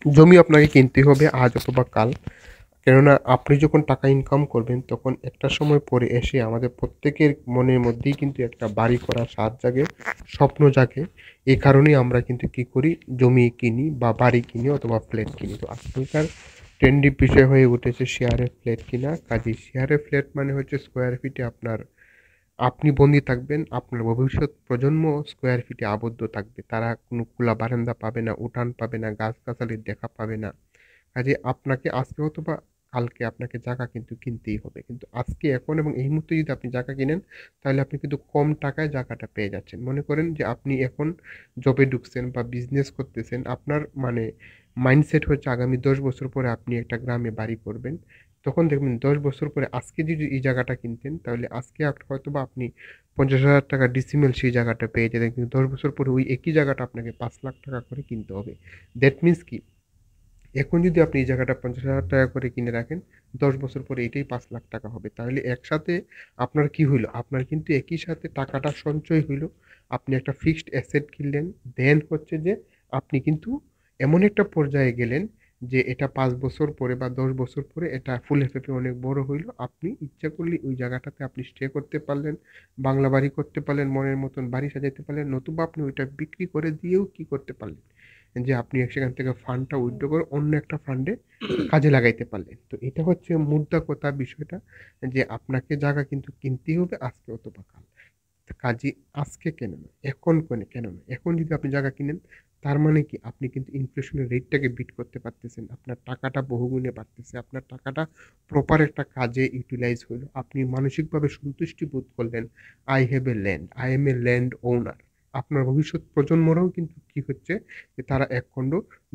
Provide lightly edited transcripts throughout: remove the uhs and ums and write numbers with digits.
জমি আপনাকে কিনতে হবে আজ অথবা কাল। কেননা আপনি যখন টাকা ইনকাম করবেন তখন একটা সময় পরে এসে আমাদের প্রত্যেকের মনের মধ্যেই কিন্তু একটা বাড়ি করার স্বাদ জাগে, স্বপ্ন জাগে। এই কারণেই আমরা কিন্তু কি করি, জমি কিনি বা বাড়ি কিনি অথবা ফ্ল্যাট কিনি। তো আজকালকার ট্রেন্ডি বিষয় হয়ে উঠেছে শেয়ারে ফ্ল্যাট কিনা। কাজেই শেয়ারে ফ্ল্যাট মানে হচ্ছে স্কোয়ার ফিটে আপনি বন্দি থাকবেন, আপনার ভবিষ্যৎ প্রজন্ম স্কোয়ার ফিটে আবদ্ধ থাকবে। তারা কোনো খোলা বারান্দা পাবে না, উঠান পাবে না, গাছগাছালির দেখা পাবে না। কাজে আপনাকে আজকে অথবা কালকে আপনাকে জায়গা কিন্তু কিনতেই হবে। কিন্তু আজকে এখন এবং এই মুহূর্তে যদি আপনি জায়গা কিনেন, তাহলে আপনি কিন্তু কম টাকায় জায়গাটা পেয়ে যাচ্ছেন। মনে করেন যে আপনি এখন জবে ঢুকছেন বা বিজনেস করতেছেন। আপনার মানে মাইন্ডসেট হচ্ছে আগামী ১০ বছর পরে আপনি একটা গ্রামে বাড়ি করবেন। তখন দেখবেন ১০ বছর পরে আজকে যদি এই জায়গাটা কিনতেন, তাহলে আজকে হয়তোবা আপনি ৳৫০,০০০ ডিসিমেল সেই জায়গাটা পেয়ে যেতেন। কিন্তু ১০ বছর পরে ওই একই জায়গাটা আপনাকে ৳৫,০০,০০০ করে কিনতে হবে। দ্যাট মিনস কি? এখন যদি আপনি এই জায়গাটা ৳৫০,০০০ করে কিনে রাখেন, ১০ বছর পরে এটাই ৳৫,০০,০০০ হবে। তাহলে একসাথে আপনার কি হইল? আপনার কিন্তু একই সাথে টাকাটা সঞ্চয় হইল। আপনি একটা ফিক্সড অ্যাসেট কিনলেন। দেন হচ্ছে যে আপনি কিন্তু এমন একটা পর্যায়ে গেলেন যে এটা ৫ বছর পরে বা ১০ বছর পরে এটা ফুলে ফেঁপে অনেক বড় হইল। আপনি ইচ্ছা করলে ওই জায়গাটাতে আপনি স্টে করতে পারলেন, বাংলা বাড়ি করতে পারলেন, মনের মতন বাড়ি সাজাইতে পারলেন, নতুবা আপনি ওইটা বিক্রি করে দিয়েও কি করতে পারলেন? যে আপনি সেখান থেকে ফান্ডটা উইথড্র করে অন্য একটা ফান্ডে কাজে লাগাইতে পারলেন। তো এটা হচ্ছে মুদ্রা কথা বিষয়টা, যে আপনাকে জায়গা কিন্তু কিনতেই হবে আজকে অথবা কাল। কাজেই আজকে কেন না, এখন কেন না? এখন যদি আপনি জায়গা কিনেন, তার মানে কি আপনি কিন্তু ইনফ্লেশনের রেটটাকে বিট করতে পারতেছেন। আপনার টাকাটা বহুগুণে বাড়তেছে। আপনার টাকাটা প্রপার একটা কাজে ইউটিলাইজ হইলো। আপনি মানসিকভাবে সন্তুষ্টি বোধ করলেন। I have a land, I am a land owner. আপনার ভবিষ্যৎ প্রজন্মরাও কিন্তু কি হচ্ছে যে তারা একখণ্ড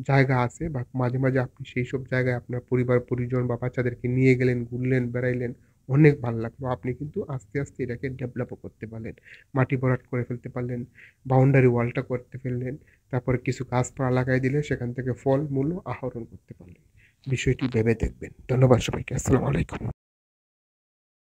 জায়গা আছে বা মাঝে মাঝে আপনি সেইসব জায়গায় আপনার পরিবার-পরিজন বা বাচ্চাদেরকে নিয়ে গেলেন, ঘুরলেন, বেড়াইলেন। অনেক ভাল লাগলো। আপনি কিন্তু আস্তে আস্তে এটাকে ডেভেলপও করতে পারলেন। মাটি ভরাট করে ফেলতে পারলেন, বাউন্ডারি ওয়ালটা করতে ফেললেন। তারপরে কিছু গাছপালা লাগাই দিলে সেখান থেকে ফল-মূলও আহরণ করতে পারলেন। বিষয়টি ভেবে দেখবেন। ধন্যবাদ সবাইকে। আসসালামু আলাইকুম।